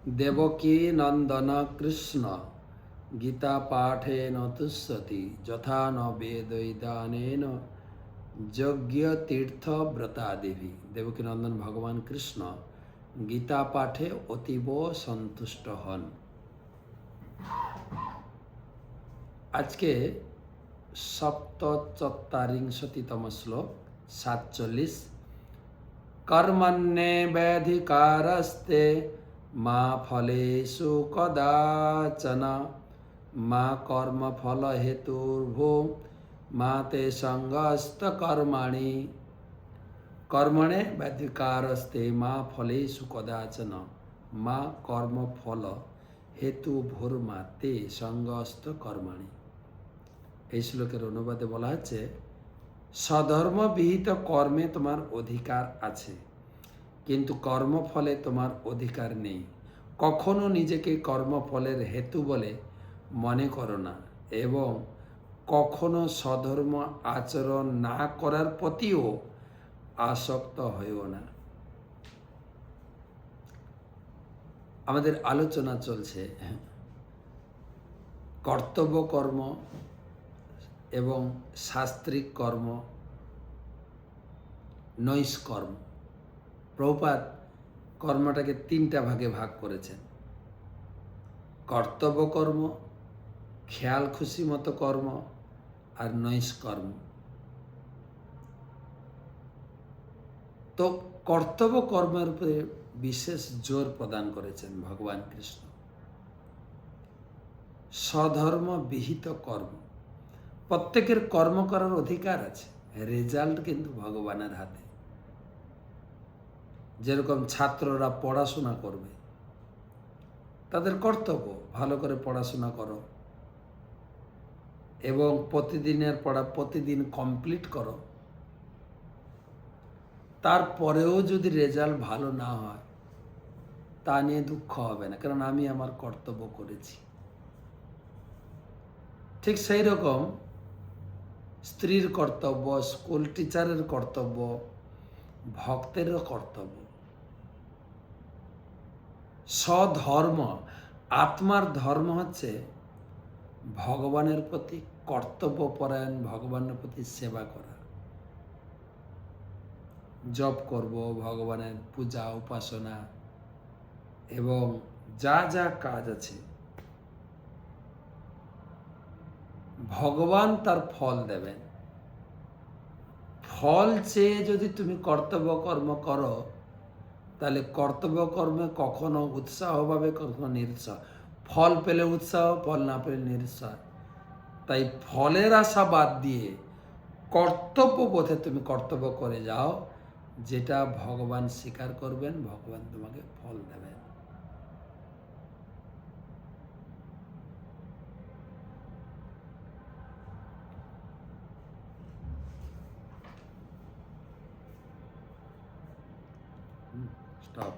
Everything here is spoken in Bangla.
দেবকী নন্দন কৃষ্ণ গীতা পাঠেন তুষ্যতি যথা ন বেদৈদানেন যজ্ঞ তীর্থ ব্রতা দেবী। দেবকী নন্দন ভগবান কৃষ্ণ গীতা পাঠে অতীব সন্তুষ্ট হন। আজকে সপ্তচত্বারিংশতিতম শ্লোক 47। কর্মণ্যেবাধিকারস্তে মা ফলেষু কদাচন মা কর্মফল হেতুর্ভূ মা তে সঙ্গস্ত কর্মাণি। কর্মণে বাধিকারস্তে মা ফলেষু কদাচন মা কর্মফল হেতু ভূর্মা তে সঙ্গস্ত কর্মাণি। এই শ্লোকের অনুবাদে বলা হচ্ছে, স্বধর্মবিহিত কর্মে তোমার অধিকার আছে, কিন্তু কর্মফলে তোমার অধিকার নেই। কখনো নিজেকে কর্মফলের হেতু বলে মনে করো না এবং কখনো স্বধর্ম আচরণ না করার প্রতিও আসক্ত হইও না। আমাদের আলোচনা চলছে কর্তব্য কর্ম এবং শাস্ত্রিক কর্ম, নৈষ্কর্ম। প্রভুপাদ কর্মটাকে 3টা ভাগে ভাগ করেছেন: কর্তব্য কর্ম, খেয়াল খুশি মতো কর্ম আর নৈষ্কর্ম। তো কর্তব্য কর্মের উপরে বিশেষ জোর প্রদান করেছেন ভগবান কৃষ্ণ। স্বধর্ম বিহিত কর্ম, প্রত্যেকের কর্ম করার অধিকার আছে, রেজাল্ট কিন্তু ভগবানের হাতে। যেরকম ছাত্ররা পড়াশোনা করবে, তাদের কর্তব্য ভালো করে পড়াশোনা করো এবং প্রতিদিনের পড়া প্রতিদিন কমপ্লিট করো। তারপরেও যদি রেজাল্ট ভালো না হয় তা নিয়ে দুঃখ হবে না, কারণ আমি আমার কর্তব্য করেছি। ঠিক সেই রকম স্ত্রীর কর্তব্য, স্কুল টিচারের কর্তব্য, ভক্তেরও কর্তব্য। স্বধর্ম, আত্মার ধর্ম হচ্ছে ভগবানের প্রতি কর্তব্যপরায়ণ, ভগবানের প্রতি সেবা করা। জপ করব, ভগবানের পূজা উপাসনা এবং যা যা কাজ আছে ভগবান তার ফল দেবেন। ফল চেয়ে যদি তুমি কর্তব্য কর্ম করো, তাহলে কর্তব্য কর্মে কখনো উৎসাহ পাবে, কখনো নিরুৎসাহ। ফল পেলে উৎসাহ, ফল না পেলে নিরুৎসাহ। তাই ফলের আশা বাদ দিয়ে কর্তব্য পথে তুমি কর্তব্য করে যাও, যেটা ভগবান স্বীকার করবেন, ভগবান তোমাকে ফল দেবেন। স্টপ।